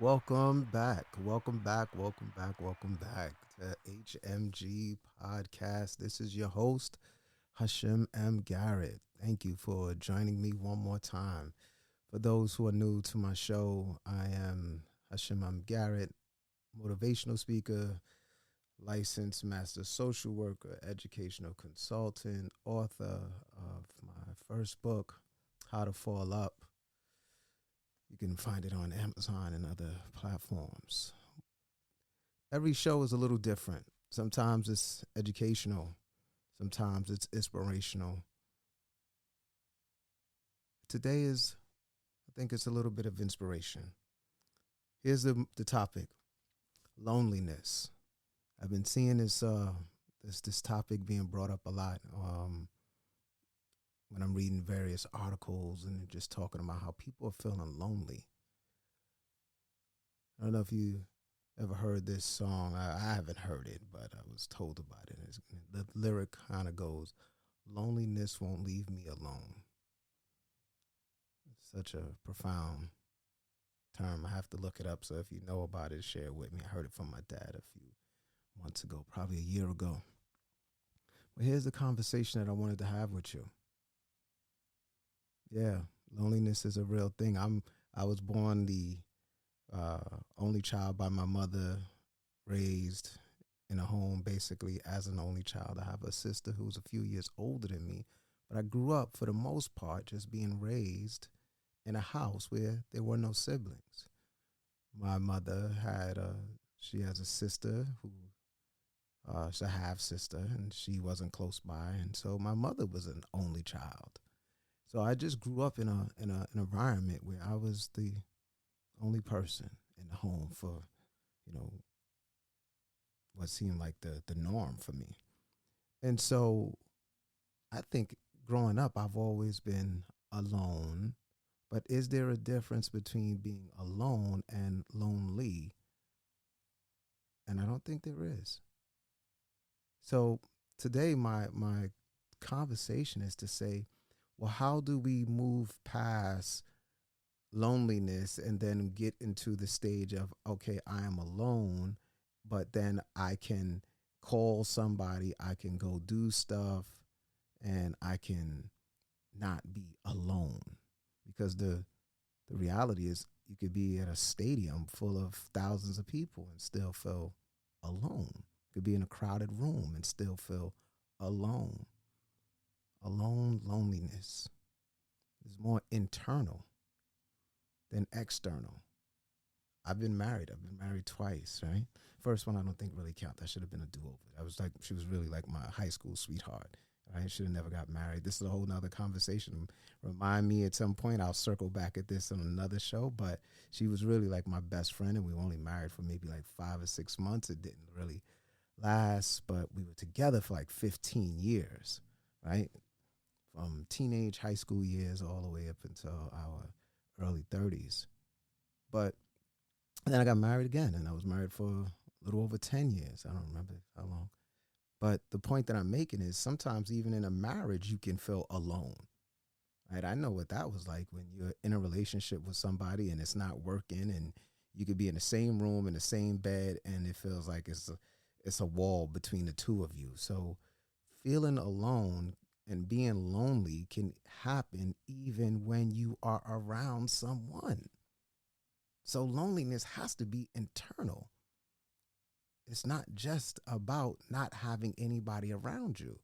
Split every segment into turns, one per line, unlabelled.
Welcome back. Welcome back. Welcome back. Welcome back to HMG Podcast. This is your host, Hashim M. Garrett. Thank you for joining me one more time. For those who are new to my show, I am Hashim M. Garrett, motivational speaker, licensed master social worker, educational consultant, author of my first book, How to Fall Up. You can find it on Amazon and other platforms. Every show is a little different. Sometimes it's educational, sometimes it's inspirational. Today I think it's a little bit of inspiration. Here's the topic: loneliness. I've been seeing this topic being brought up a lot when I'm reading various articles and just talking about how people are feeling lonely. I don't know if you ever heard this song. I haven't heard it, but I was told about it. The lyric kind of goes, "Loneliness won't leave me alone." It's such a profound term. I have to look it up. So if you know about it, share it with me. I heard it from my dad a few months ago, probably a year ago. But here's the conversation that I wanted to have with you. Yeah, loneliness is a real thing. I was born the only child by my mother, raised in a home basically as an only child. I have a sister who's a few years older than me, but I grew up for the most part just being raised in a house where there were no siblings. My mother she has a sister who, she's a half sister, and she wasn't close by, and so my mother was an only child. So I just grew up in an environment where I was the only person in the home for, you know, what seemed like the norm for me. And so I think growing up, I've always been alone. But is there a difference between being alone and lonely? And I don't think there is. So today, my conversation is to say, well, how do we move past loneliness and then get into the stage of, okay, I am alone, but then I can call somebody, I can go do stuff, and I can not be alone. Because the reality is you could be at a stadium full of thousands of people and still feel alone. You could be in a crowded room and still feel alone. Alone loneliness is more internal than external. I've been married. I've been married twice, right? First one I don't think really count. That should have been a do-over. I was like, she was really like my high school sweetheart. Right? Should have never got married. This is a whole nother conversation. Remind me at some point. I'll circle back at this on another show. But she was really like my best friend, and we were only married for maybe like 5 or 6 months. It didn't really last, but we were together for like 15 years, right? From teenage high school years all the way up until our early 30s. But then I got married again, and I was married for a little over 10 years. I don't remember how long. But the point that I'm making is sometimes even in a marriage, you can feel alone. Right? I know what that was like when you're in a relationship with somebody and it's not working, and you could be in the same room in the same bed and it feels like it's a wall between the two of you. So feeling alone and being lonely can happen even when you are around someone. So loneliness has to be internal. It's not just about not having anybody around you.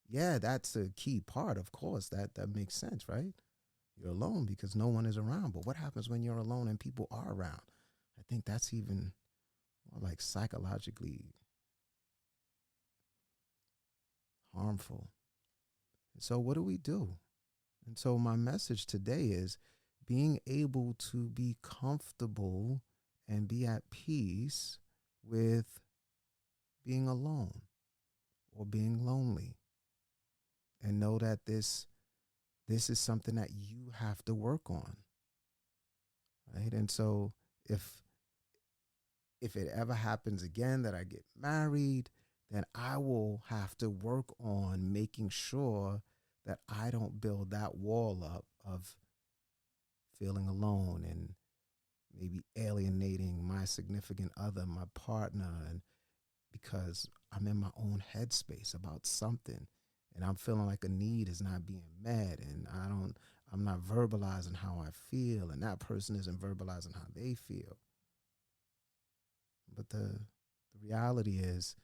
Yeah, that's a key part, of course. That makes sense, right? You're alone because no one is around. But what happens when you're alone and people are around? I think that's even more like psychologically harmful. And so what do we do? And so my message today is being able to be comfortable and be at peace with being alone or being lonely, and know that this is something that you have to work on, right? And so if it ever happens again that I get married, then I will have to work on making sure that I don't build that wall up of feeling alone and maybe alienating my significant other, my partner, and because I'm in my own headspace about something and I'm feeling like a need is not being met and I'm not verbalizing how I feel and that person isn't verbalizing how they feel. But the reality is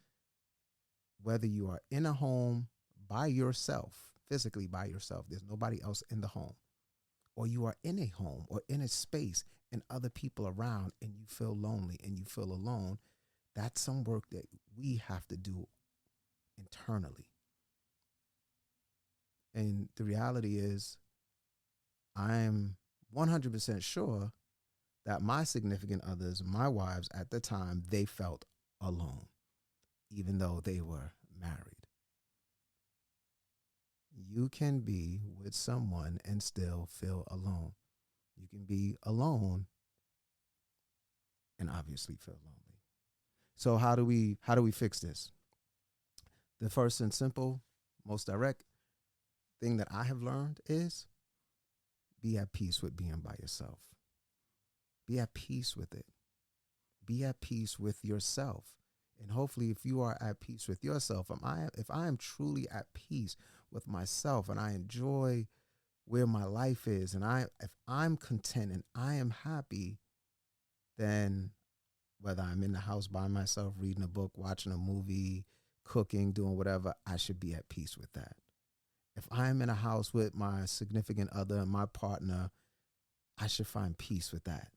whether you are in a home by yourself, physically by yourself, there's nobody else in the home, or you are in a home or in a space and other people around and you feel lonely and you feel alone, that's some work that we have to do internally. And the reality is, I'm 100% sure that my significant others, my wives at the time, they felt alone, even though they were married. You can be with someone and still feel alone. You can be alone and obviously feel lonely. So how do we fix this? The first and simple, most direct thing that I have learned is be at peace with being by yourself. Be at peace with it. Be at peace with yourself. And hopefully if you are at peace with yourself, if I am truly at peace with myself and I enjoy where my life is and if I'm content and I am happy, then whether I'm in the house by myself, reading a book, watching a movie, cooking, doing whatever, I should be at peace with that. If I'm in a house with my significant other and my partner, I should find peace with that.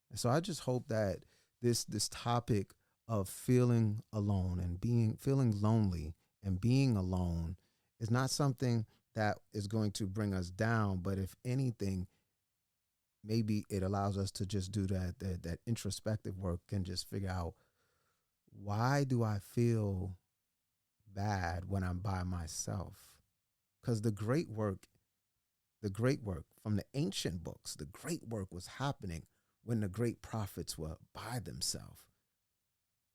And so I just hope that this topic of feeling alone and feeling lonely and being alone is not something that is going to bring us down, but if anything, maybe it allows us to just do that introspective work and just figure out, why do I feel bad when I'm by myself? Because the great work from the ancient books, the great work was happening when the great prophets were by themselves.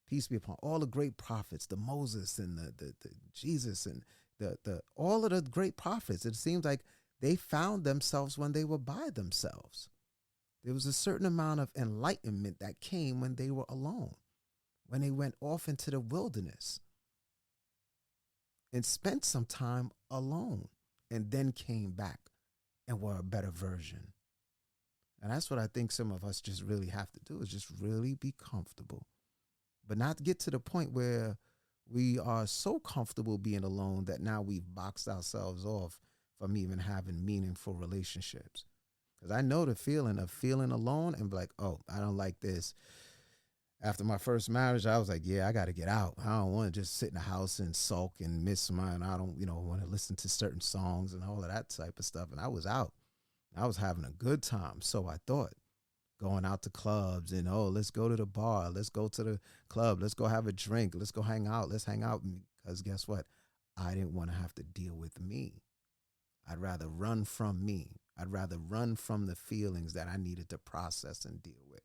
Peace be upon all the great prophets, the Moses and the Jesus and the all of the great prophets. It seems like they found themselves when they were by themselves. There was a certain amount of enlightenment that came when they were alone, when they went off into the wilderness and spent some time alone and then came back and were a better version. And that's what I think some of us just really have to do, is just really be comfortable, but not get to the point where we are so comfortable being alone that now we've boxed ourselves off from even having meaningful relationships. Because I know the feeling of feeling alone and be like, oh, I don't like this. After my first marriage, I was like, yeah, I got to get out. I don't want to just sit in the house and sulk and miss mine. I don't, want to listen to certain songs and all of that type of stuff. And I was out. I was having a good time. So I thought, going out to clubs and, oh, let's go to the bar. Let's go to the club. Let's go have a drink. Let's go hang out. Let's hang out. Because guess what? I didn't want to have to deal with me. I'd rather run from me. I'd rather run from the feelings that I needed to process and deal with.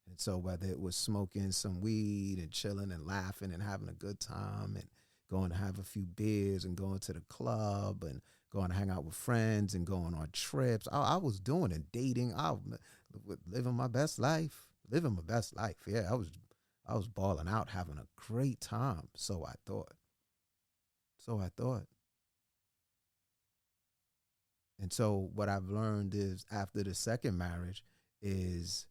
And so whether it was smoking some weed and chilling and laughing and having a good time and going to have a few beers and going to the club and going to hang out with friends and going on trips, I was doing it, dating. I was living my best life. Yeah, I was balling out, having a great time. So I thought. And so what I've learned is, after the second marriage is,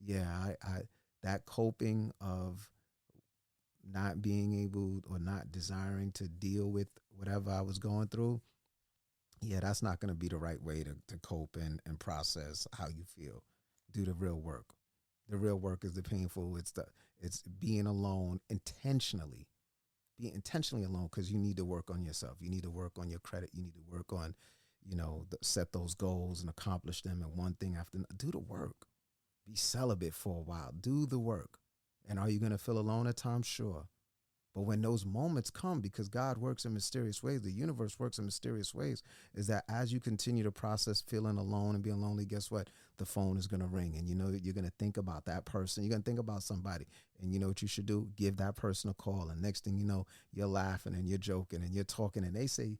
yeah, I that coping of not being able or not desiring to deal with whatever I was going through, yeah, that's not going to be the right way to cope and process how you feel. Do the real work. The real work is the painful. It's being alone intentionally. Being intentionally alone, because you need to work on yourself. You need to work on your credit. You need to work on, set those goals and accomplish them. And one thing after another, do the work. Be celibate for a while. Do the work. And are you going to feel alone at times? Sure. But when those moments come, because God works in mysterious ways, the universe works in mysterious ways, is that as you continue to process feeling alone and being lonely, guess what? The phone is going to ring, and you're going to think about that person. You're going to think about somebody, and you know what you should do? Give that person a call. And next thing you know, you're laughing and you're joking and you're talking, and they say,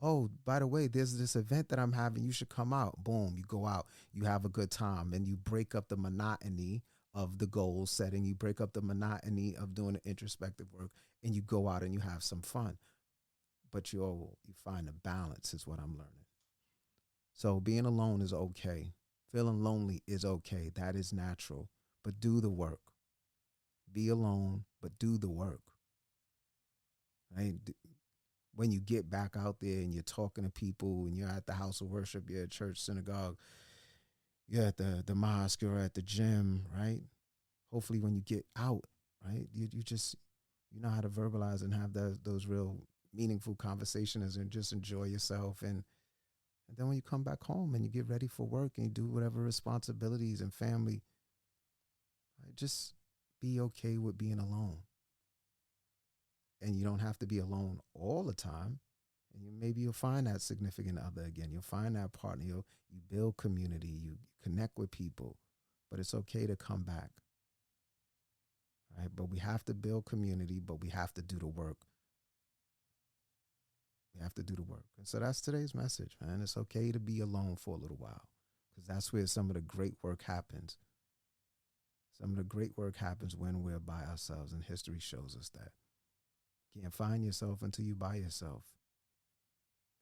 Oh, by the way, there's this event that I'm having. You should come out. Boom, you go out, you have a good time, and you break up the monotony of the goal setting. You break up the monotony of doing the introspective work, and you go out and you have some fun. But you find a balance, is what I'm learning. So being alone is okay. Feeling lonely is okay. That is natural. But do the work. Be alone, but do the work. Right? When you get back out there and you're talking to people and you're at the house of worship, you're at church, synagogue, you're at the mosque, you're at the gym, right? Hopefully when you get out, right, you just you know how to verbalize and have those real meaningful conversations and just enjoy yourself. And then when you come back home and you get ready for work and you do whatever responsibilities and family, right, just be okay with being alone. And you don't have to be alone all the time. And maybe you'll find that significant other again. You'll find that partner. You build community. You connect with people. But it's okay to come back. Right? But we have to build community, but we have to do the work. We have to do the work. And so that's today's message, man. It's okay to be alone for a little while because that's where some of the great work happens. Some of the great work happens when we're by ourselves, and history shows us that. You can't find yourself until you're by yourself.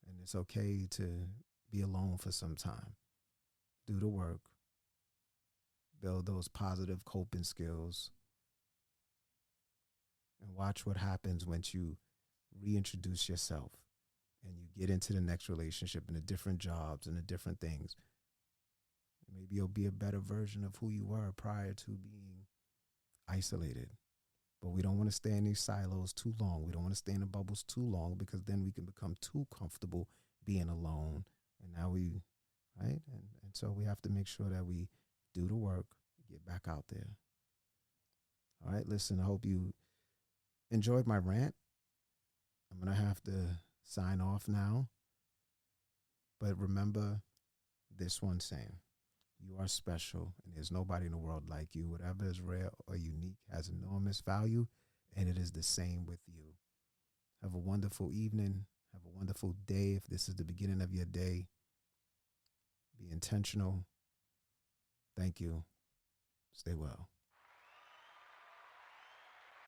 And it's okay to be alone for some time. Do the work. Build those positive coping skills. And watch what happens once you reintroduce yourself and you get into the next relationship and the different jobs and the different things. Maybe you'll be a better version of who you were prior to being isolated. But we don't want to stay in these silos too long. We don't want to stay in the bubbles too long because then we can become too comfortable being alone. And now right? And so we have to make sure that we do the work, get back out there. All right, listen, I hope you enjoyed my rant. I'm going to have to sign off now. But remember this one saying: you are special, and there's nobody in the world like you. Whatever is rare or unique has enormous value, and it is the same with you. Have a wonderful evening. Have a wonderful day. If this is the beginning of your day, be intentional. Thank you. Stay well.